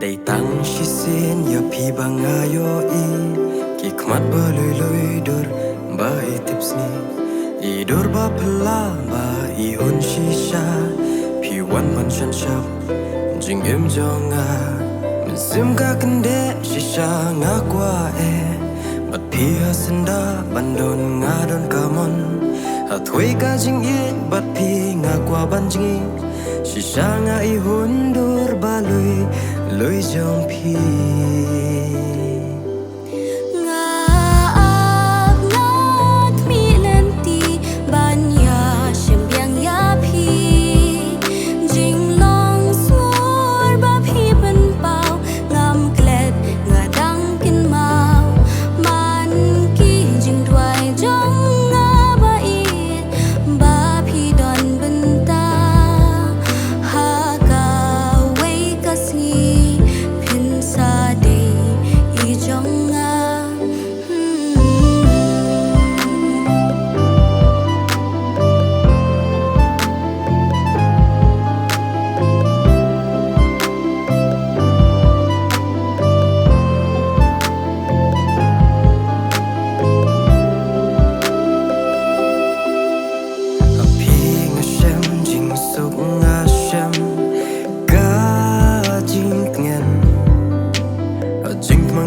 Đầy tăng shi xin ya pi bangayo I ki khmat ba lui dur ba I tipsni I dur ba phla ba I hun shisha pi wan man shan shap jing em jonga min sim ka kende shisha nga kwa bat pi hasanda bandon nga don kamon ha thui ka jing I bat pi nga kwa ban jing shisha nga I hun dur ba lui jong pi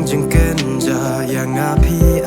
jing ken ja yang api